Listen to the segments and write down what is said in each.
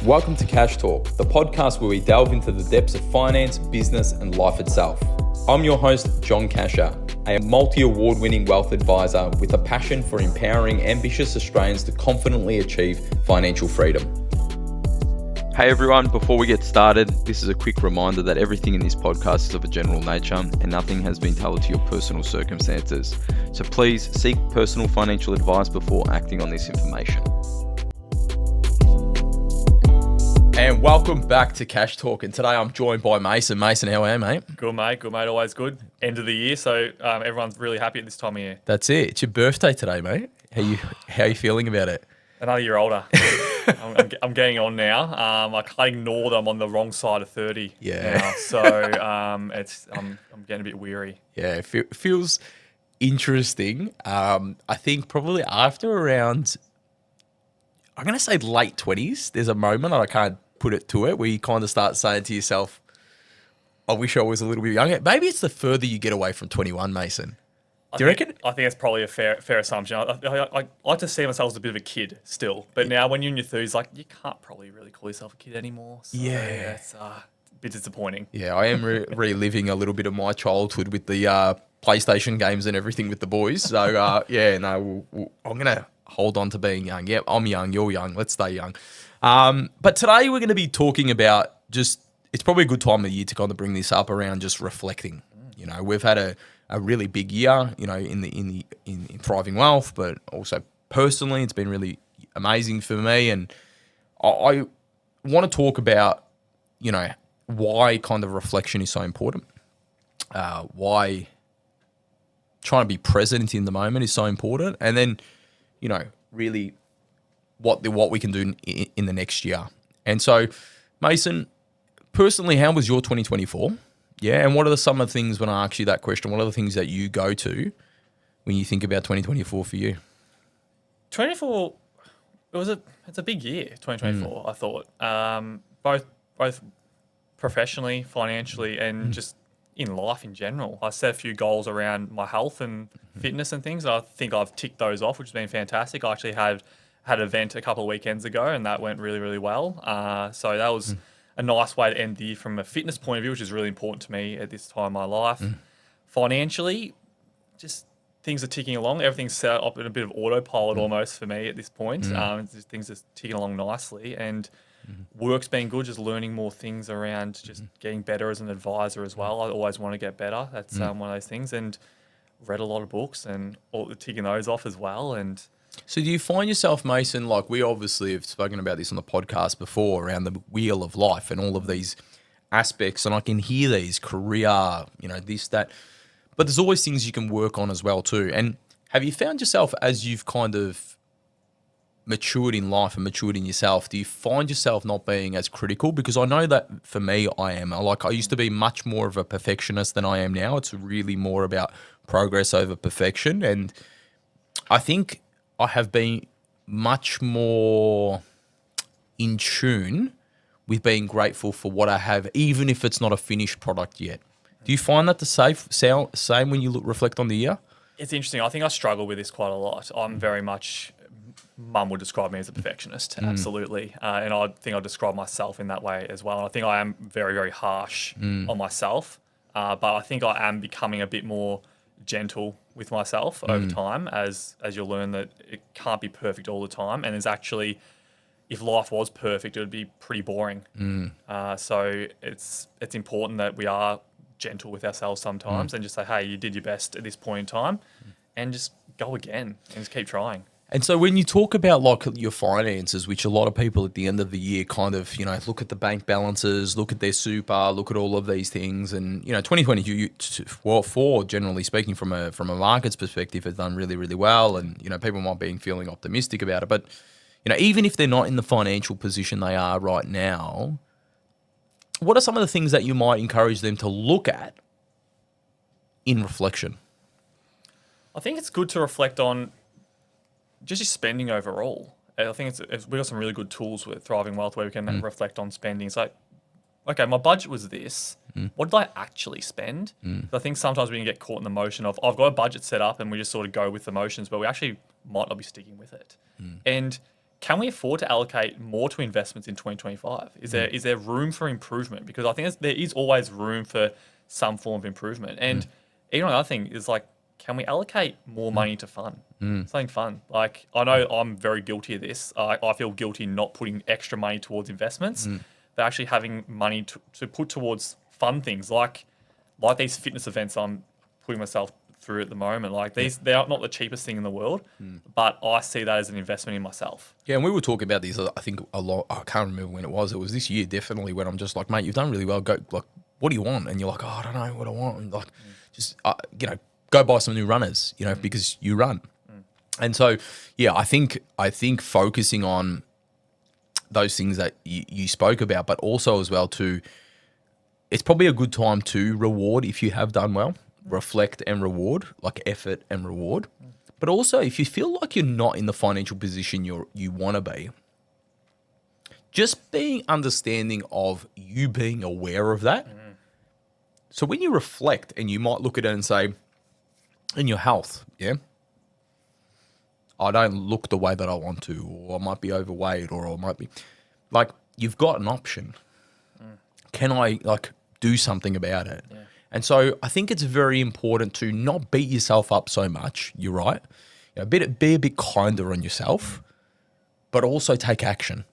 Welcome to Cash Talk, the podcast where we delve into the depths of finance, business, and life itself. I'm your host, John Cachia, a multi-award-winning wealth advisor with a passion for empowering ambitious Australians to confidently achieve financial freedom. Hey everyone, before we get started, this is a quick reminder that everything in this podcast is of a general nature and nothing has been tailored to your personal circumstances. So please seek personal financial advice before acting on this information. And welcome back to Cash Talk. And today I'm joined by Mason. Mason, how are you, mate? Good, mate. Good, mate. Always good. End of the year, so everyone's really happy at this time of year. That's it. It's your birthday today, mate. How you feeling about it? Another year older. I'm getting on now. I can't ignore that I'm on the wrong side of 30 now. So I'm getting a bit weary. Yeah, it feels interesting. I think probably after around, I'm going to say late 20s, there's a moment, and I can't put it to it, where you kind of start saying to yourself, I wish I was a little bit younger. Maybe it's the further you get away from 21, Mason. Do you reckon? I think that's probably a fair assumption. I like to see myself as a bit of a kid still. But now when you're in your 30s, like, you can't probably really call yourself a kid anymore. So Yeah. It's a bit disappointing. Yeah, I am reliving a little bit of my childhood with the PlayStation games and everything with the boys. So, I'm going to hold on to being young. Yeah, I'm young, you're young. Let's stay young. But today we're going to be talking about it's probably a good time of year to kind of bring this up around just reflecting. You know, we've had a really big year, you know, in Thriving Wealth, but also personally, it's been really amazing for me. And I want to talk about, you know, why kind of reflection is so important. Why trying to be present in the moment is so important. And then, you know, really what we can do in the next year. And so, Mason, personally, how was your 2024? Yeah, and what are some of the things, when I ask you that question, what are the things that you go to when you think about 2024 for you? 24, it's a big year, 2024, I thought. Both professionally, financially, and just in life in general. I set a few goals around my health and fitness and things. I think I've ticked those off, which has been fantastic. I actually had an event a couple of weekends ago, and that went really, really well. So that was a nice way to end the year from a fitness point of view, which is really important to me at this time in my life. Financially, just things are ticking along. Everything's set up in a bit of autopilot almost for me at this point. Just things are ticking along nicely, and work's been good, just learning more things around just getting better as an advisor as well. I always want to get better. That's one of those things. And read a lot of books and ticking those off as well. And so do you find yourself, Mason, like we obviously have spoken about this on the podcast before, around the wheel of life and all of these aspects, and I can hear these career, you know, this, that, but there's always things you can work on as well too. And have you found yourself, as you've kind of matured in life and matured in yourself, do you find yourself not being as critical? Because I know that for me, I am. I used to be much more of a perfectionist than I am now. It's really more about progress over perfection. And I think I have been much more in tune with being grateful for what I have, even if it's not a finished product yet. Do you find that the same when you reflect on the year? it's interesting. I think I struggle with this quite a lot. I'm very much, Mum would describe me as a perfectionist, absolutely. And I think I describe myself in that way as well. And I think I am very, very harsh on myself. But I think I am becoming a bit more gentle with myself over time as you'll learn that it can't be perfect all the time. And there's actually, if life was perfect, it would be pretty boring. So it's important that we are gentle with ourselves sometimes and just say, hey, you did your best at this point in time and just go again and just keep trying. And so when you talk about like your finances, which a lot of people at the end of the year kind of, you know, look at the bank balances, look at their super, look at all of these things. And, you know, 2020, for generally speaking, from a market's perspective, has done really, really well. And, you know, people might be feeling optimistic about it. But, you know, even if they're not in the financial position they are right now, what are some of the things that you might encourage them to look at in reflection? I think it's good to reflect on just your spending overall. I think we've got some really good tools with Thriving Wealth where we can reflect on spending. It's like, okay, my budget was this. What did I actually spend? I think sometimes we can get caught in the motion of, I've got a budget set up and we just sort of go with the motions, but we actually might not be sticking with it. And can we afford to allocate more to investments in 2025? Is there room for improvement? Because I think there is always room for some form of improvement. And even another thing is like, can we allocate more money to fun? Something fun. Like, I know I'm very guilty of this. I feel guilty not putting extra money towards investments, but actually having money to put towards fun things like these fitness events I'm putting myself through at the moment. Like they are not the cheapest thing in the world, but I see that as an investment in myself. Yeah, and we were talking about this, I think, a lot. I can't remember when it was. It was this year, definitely, when I'm just like, mate, you've done really well. Go, like, what do you want? And you're like, oh, I don't know what I want. And like, just, go buy some new runners, because you run. And so, yeah, I think focusing on those things that you spoke about, but also as well it's probably a good time to reward if you have done well, reflect and reward, like effort and reward. But also, if you feel like you're not in the financial position you want to be, just being understanding of you being aware of that. So when you reflect and you might look at it and say, in your health, I don't look the way that I want to, or I might be overweight, or I might be, like, you've got an option. Can I, like, do something about it? Yeah. And so I think it's very important to not beat yourself up so much. You're right. Be a bit kinder on yourself, but also take action.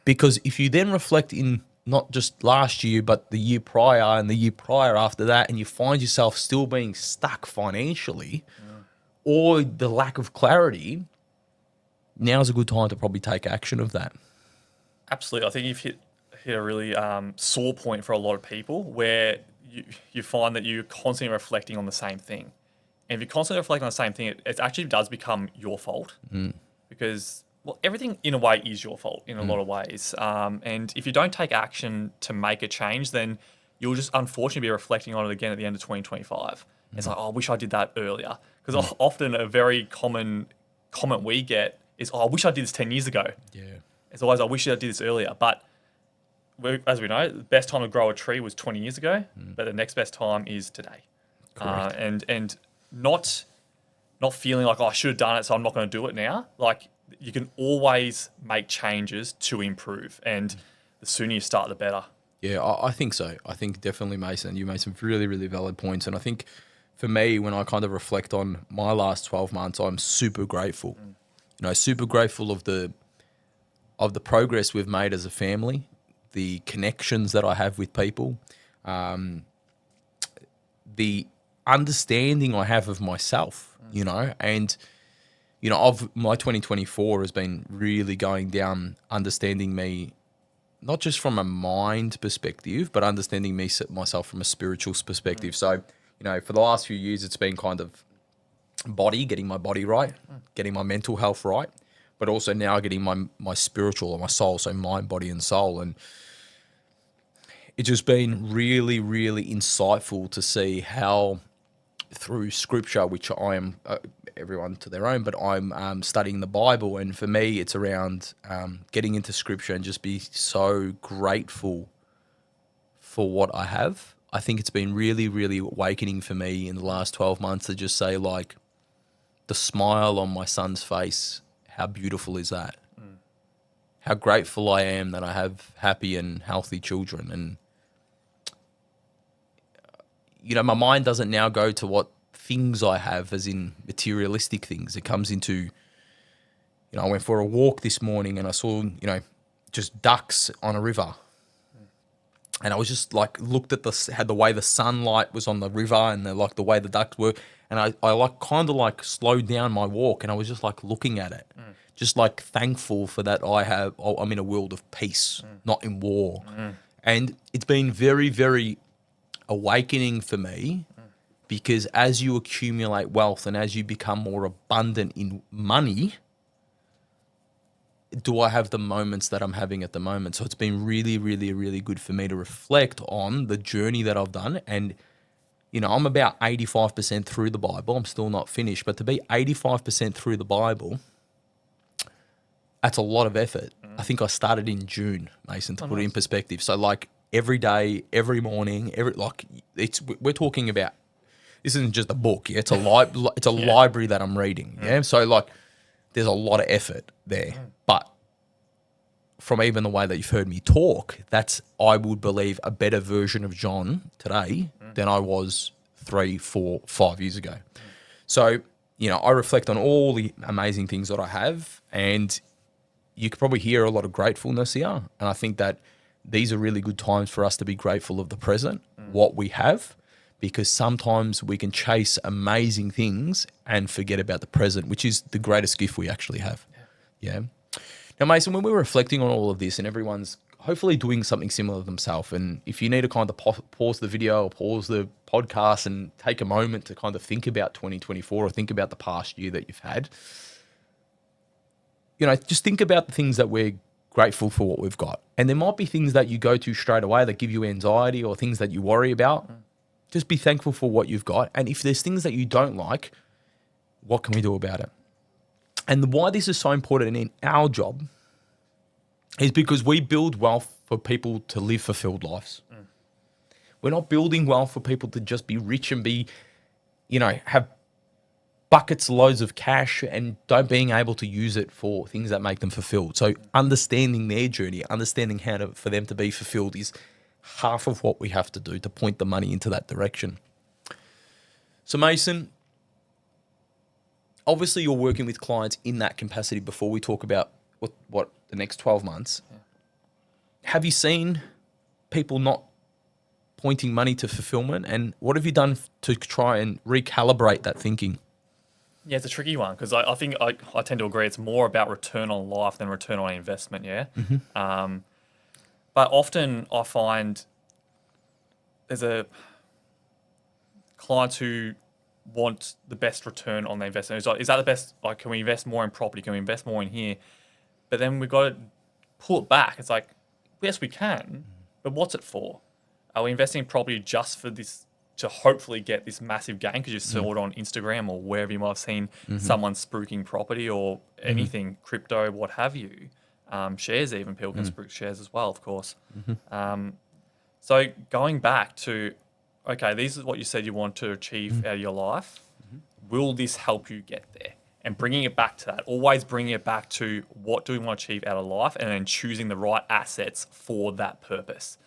Because if you then reflect in not just last year, but the year prior and the year prior after that, and you find yourself still being stuck financially or the lack of clarity, now's a good time to probably take action of that. Absolutely. I think you've hit a really sore point for a lot of people where you find that you're constantly reflecting on the same thing. And if you're constantly reflecting on the same thing, it actually does become your fault because, well, everything in a way is your fault in a lot of ways. And if you don't take action to make a change, then you'll just unfortunately be reflecting on it again at the end of 2025. It's like, oh, I wish I did that earlier. Because often a very common comment we get is, oh, I wish I did this 10 years ago. Yeah. It's always, I wish I did this earlier. But as we know, the best time to grow a tree was 20 years ago, but the next best time is today. Correct. And not feeling like, oh, I should have done it, so I'm not going to do it now. Like, you can always make changes to improve. And the sooner you start, the better. Yeah, I think so. I think definitely, Mason, you made some really, really valid points. And I think for me, when I kind of reflect on my last 12 months, I'm super grateful. Super grateful of the progress we've made as a family, the connections that I have with people, the understanding I have of myself, and, of my 2024 has been really going down, understanding me, not just from a mind perspective, but understanding myself from a spiritual perspective. So, for the last few years, it's been kind of getting my body right, getting my mental health right, but also now getting my spiritual or my soul, so mind, body, and soul. And it's just been really, really insightful to see how through scripture, which I am, everyone to their own, but I'm studying the Bible. And for me, it's around getting into scripture and just be so grateful for what I have. I think it's been really, really awakening for me in the last 12 months to just say, like, the smile on my son's face, how beautiful is that? How grateful I am that I have happy and healthy children. And, my mind doesn't now go to what things I have as in materialistic things. It comes into, I went for a walk this morning and I saw, just ducks on a river. And I was just like, looked at the way the sunlight was on the river and the way the ducks were. And I like kind of like slowed down my walk and I was just like looking at it, just like thankful for that I'm in a world of peace, not in war. And it's been very, very awakening for me because as you accumulate wealth and as you become more abundant in money, do I have the moments that I'm having at the moment? So it's been really, really, really good for me to reflect on the journey that I've done. And, I'm about 85% through the Bible. I'm still not finished, but to be 85% through the Bible, that's a lot of effort. I think I started in June, Mason, to put it in perspective. So like every day, every morning, we're talking about, this isn't just a book. Yeah? It's a library that I'm reading. Yeah. So like, there's a lot of effort there, but from even the way that you've heard me talk, that's, I would believe, a better version of John today than I was 3, 4, 5 years ago. So, I reflect on all the amazing things that I have, and you could probably hear a lot of gratefulness here. And I think that these are really good times for us to be grateful of the present, what we have, because sometimes we can chase amazing things and forget about the present, which is the greatest gift we actually have. Yeah. Now, Mason, when we're reflecting on all of this, and everyone's hopefully doing something similar themselves, and if you need to kind of pause the video or pause the podcast and take a moment to kind of think about 2024 or think about the past year that you've had, just think about the things that we're grateful for what we've got. And there might be things that you go to straight away that give you anxiety or things that you worry about. Just be thankful for what you've got. And if there's things that you don't like, what can we do about it? And why this is so important in our job is because we build wealth for people to live fulfilled lives. We're not building wealth for people to just be rich and be, have buckets loads of cash and don't being able to use it for things that make them fulfilled. So understanding their journey, understanding for them to be fulfilled is half of what we have to do to point the money into that direction. So Mason, obviously you're working with clients in that capacity before we talk about what the next 12 months. Yeah. Have you seen people not pointing money to fulfillment, and what have you done to try and recalibrate that thinking? Yeah, it's a tricky one because I think I tend to agree it's more about return on life than return on investment, yeah? But often I find there's clients who want the best return on their investment. It's like, is that the best? Like, can we invest more in property? Can we invest more in here? But then we've got to pull it back. It's like, yes, we can, but what's it for? Are we investing in property just for this, to hopefully get this massive gain because you saw it on Instagram or wherever you might have seen someone spruiking property or anything, crypto, what have you, shares even, people can spruik shares as well, of course. So going back to, okay, this is what you said you want to achieve out of your life. Will this help you get there? And bringing it back to that, always bringing it back to what do we want to achieve out of life, and then choosing the right assets for that purpose.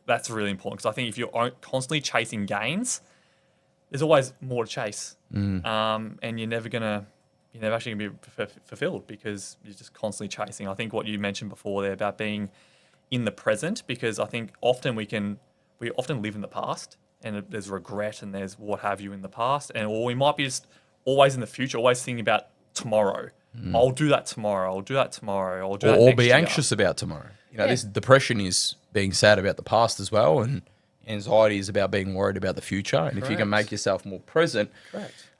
That's really important because I think if you're constantly chasing gains, there's always more to chase, and you're never actually gonna be fulfilled because you're just constantly chasing. I think what you mentioned before there about being in the present, because I think often we often live in the past, and there's regret and there's what have you in the past, or we might be just always in the future, always thinking about tomorrow. I'll do that tomorrow. I'll do that tomorrow. I'll do that next year. Or be anxious about tomorrow. This depression is being sad about the past as well, and anxiety is about being worried about the future. And if you can make yourself more present,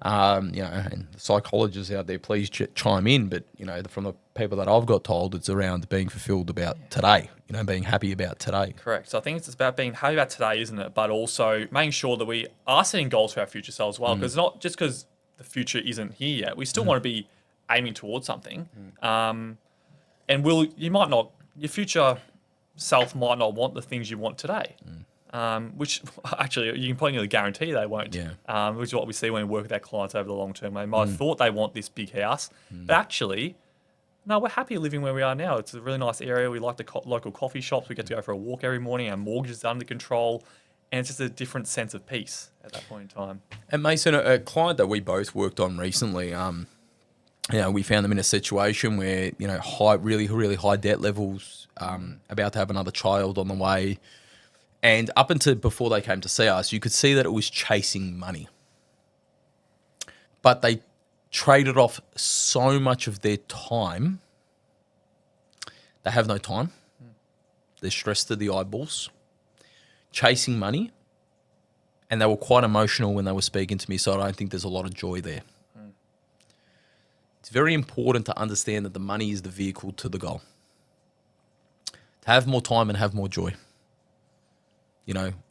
and the psychologists out there, please chime in. But from the people that I've got told, it's around being fulfilled about today. Being happy about today. Correct. So I think it's about being happy about today, isn't it? But also making sure that we are setting goals for our future selves as well, because not just because the future isn't here yet, we still want to be aiming towards something. And your future self might not want the things you want today, which actually you can probably nearly guarantee they won't. Which is what we see when we work with our clients over the long term. They might have thought they want this big house, but actually, no, we're happy living where we are now. It's a really nice area. We like the local coffee shops. We get to go for a walk every morning. Our mortgage is under control. And it's just a different sense of peace at that point in time. And Mason, a client that we both worked on recently, we found them in a situation where, really, really high debt levels, about to have another child on the way. And up until before they came to see us, you could see that it was chasing money. But they traded off so much of their time. They have no time. They're stressed to the eyeballs, chasing money. And they were quite emotional when they were speaking to me, so I don't think there's a lot of joy there. It's very important to understand that the money is the vehicle to the goal. To have more time and have more joy.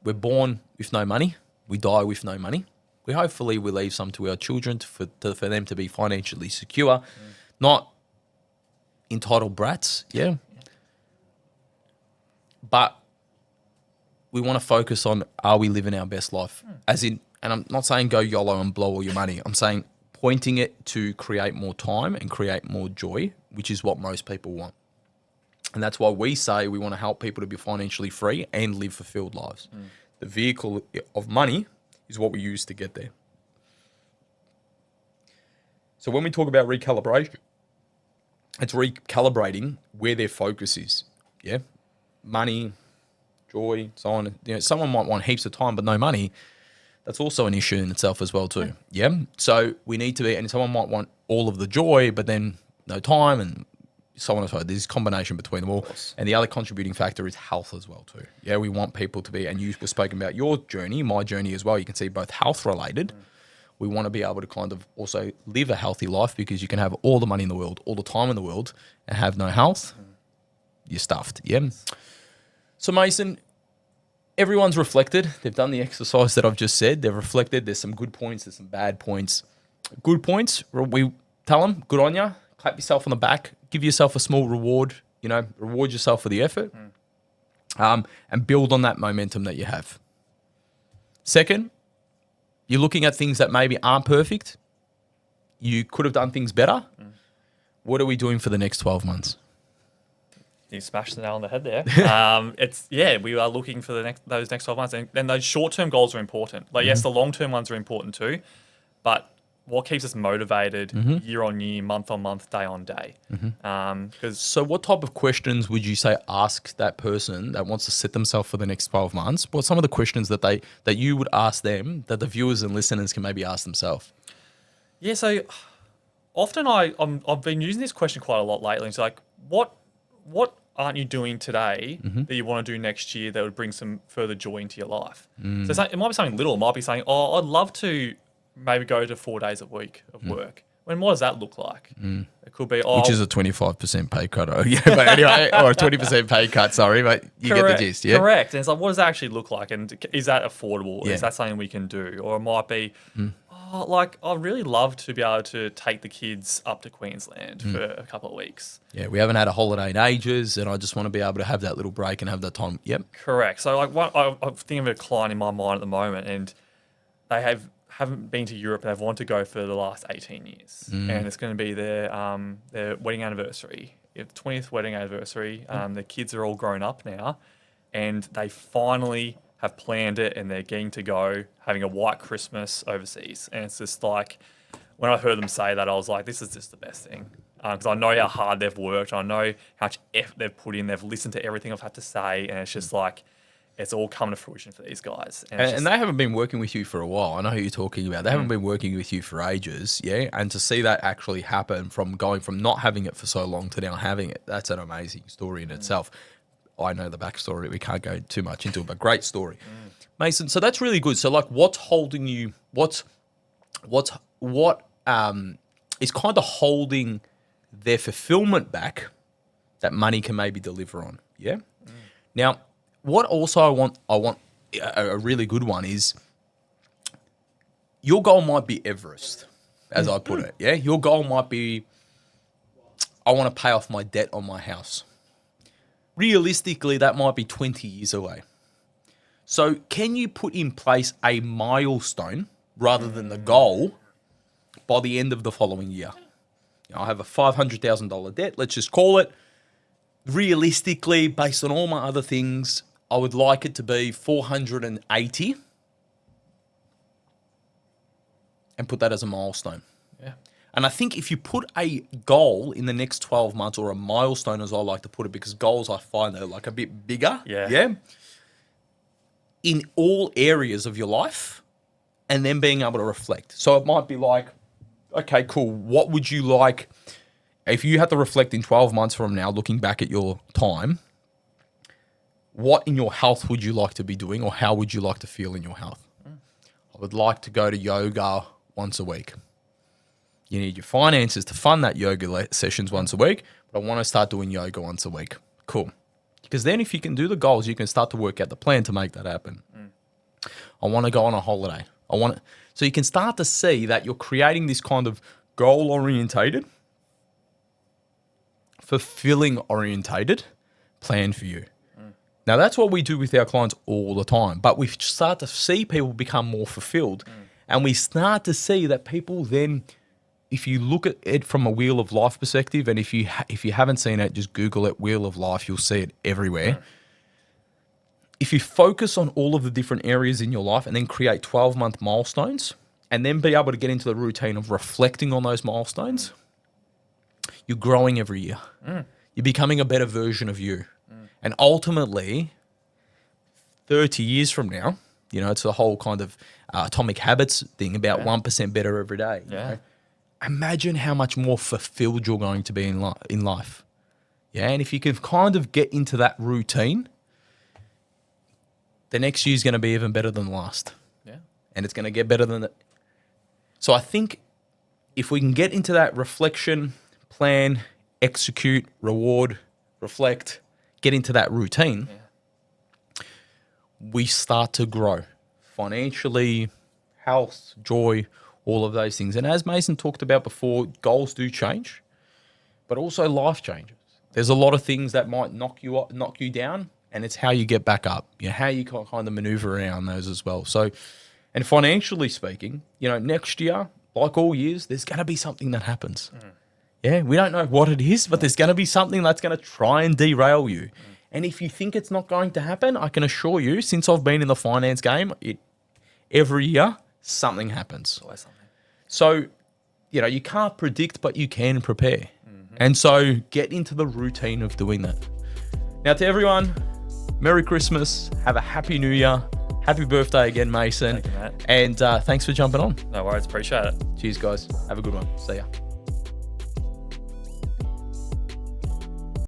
We're born with no money. We die with no money. Hopefully we leave some to our children for them to be financially secure, not entitled brats, But we want to focus on, are we living our best life? As in, and I'm not saying go YOLO and blow all your money. I'm saying pointing it to create more time and create more joy, which is what most people want. And that's why we say we want to help people to be financially free and live fulfilled lives. The vehicle of money is what we use to get there. So when we talk about recalibration, it's recalibrating where their focus is. Yeah. Money, joy, so on. Someone might want heaps of time, but no money. That's also an issue in itself as well too. Yeah. So we need to be, and someone might want all of the joy, but then no time, and so on and so on. There's a combination between them all. And the other contributing factor is health as well too. Yeah. We want people to be, and you were spoken about your journey, my journey as well. You can see both health related. We want to be able to kind of also live a healthy life, because you can have all the money in the world, all the time in the world, and have no health. You're stuffed. Yeah. So Mason, everyone's reflected. They've done the exercise that I've just said. They've reflected. There's some good points. There's some bad points. Good points, we tell them, good on you. Clap yourself on the back. Give yourself a small reward. Reward yourself for the effort. And build on that momentum that you have. Second, you're looking at things that maybe aren't perfect. You could have done things better. What are we doing for the next 12 months? You smashed the nail on the head there. We are looking for those next 12 months, and those short-term goals are important. Yes, the long-term ones are important too, but what keeps us motivated year on year, month on month, day on day? So what type of questions would you say ask that person that wants to set themselves for the next 12 months? What are some of the questions that you would ask them that the viewers and listeners can maybe ask themselves? Yeah, so often I've been using this question quite a lot lately. It's like, what aren't you doing today that you want to do next year that would bring some further joy into your life? So it might be something little. It might be saying, I'd love to maybe go to 4 days a week of work. What does that look like? It could be... Which is a 25% pay cut. But anyway, or a 20% pay cut, sorry, but you get the gist, yeah? Correct. And it's like, what does that actually look like? And is that affordable? Yeah. Is that something we can do? Or it might be, I'd really love to be able to take the kids up to Queensland for a couple of weeks. Yeah, we haven't had a holiday in ages, and I just want to be able to have that little break and have that time. Yep. Correct. So I'm thinking of a client in my mind at the moment, and they haven't been to Europe, and they've wanted to go for the last 18 years. And it's going to be their wedding anniversary, the 20th wedding anniversary. The kids are all grown up now, and they finally have planned it, and they're getting to go having a white Christmas overseas. And it's just like, when I heard them say that, I was like, this is just the best thing. Because I know how hard they've worked. I know how much effort they've put in. They've listened to everything I've had to say. And it's just like, it's all coming to fruition for these guys. And they haven't been working with you for a while. I know who you're talking about. They haven't been working with you for ages, yeah? And to see that actually happen from going from not having it for so long to now having it, that's an amazing story in itself. I know the backstory. We can't go too much into it, but great story. Mason, so that's really good. So what's holding you, what is kind of holding their fulfillment back that money can maybe deliver on, yeah? Now, what also I want a really good one is, your goal might be Everest, as I put it, yeah? Your goal might be, I want to pay off my debt on my house. Realistically, that might be 20 years away. So can you put in place a milestone rather than the goal by the end of the following year? I have a $500,000 debt, let's just call it. Realistically, based on all my other things, I would like it to be 480 and put that as a milestone. Yeah. And I think if you put a goal in the next 12 months, or a milestone as I like to put it, because goals I find they're like a bit bigger. Yeah. In all areas of your life, and then being able to reflect. So it might be like, okay, cool. What would you like if you had to reflect in 12 months from now, looking back at your time? What in your health would you like to be doing, or how would you like to feel in your health? I would like to go to yoga once a week. You need your finances to fund that yoga sessions once a week, but I want to start doing yoga once a week. Cool. Because then if you can do the goals, you can start to work out the plan to make that happen. I want to go on a holiday. So you can start to see that you're creating this kind of goal-orientated, fulfilling-orientated plan for you. Now, that's what we do with our clients all the time, but we start to see people become more fulfilled, and we start to see that people then if you look at it from a Wheel of Life perspective, and if you haven't seen it, just Google it, Wheel of Life. You'll see it everywhere. If you focus on all of the different areas in your life and then create 12-month milestones, and then be able to get into the routine of reflecting on those milestones, you're growing every year. You're becoming a better version of you. And ultimately, 30 years from now, you know, it's the whole kind of atomic habits thing about 1% better every day. You know? Imagine how much more fulfilled you're going to be in life. Yeah, and if you can kind of get into that routine, the next year's going to be even better than the last. Yeah. And it's going to get better than that. So I think if we can get into that reflection, plan, execute, reward, reflect, get into that routine, we start to grow financially, health, joy, all of those things. And as Mason talked about before, goals do change, but also life changes. There's a lot of things that might knock you down, and it's how you get back up, you know, how you can kind of maneuver around those as well. So, and financially speaking, you know, next year, like all years, there's going to be something that happens. Yeah, we don't know what it is, but there's going to be something that's going to try and derail you. And if you think it's not going to happen, I can assure you, since I've been in the finance game, every year, something happens. Always something. So, you know, you can't predict, but you can prepare. And so get into the routine of doing that. Now, to everyone, Merry Christmas. Have a Happy New Year. Happy birthday again, Mason. Thank you, Matt. And thanks for jumping on. No worries. Appreciate it. Cheers, guys. Have a good one. See ya.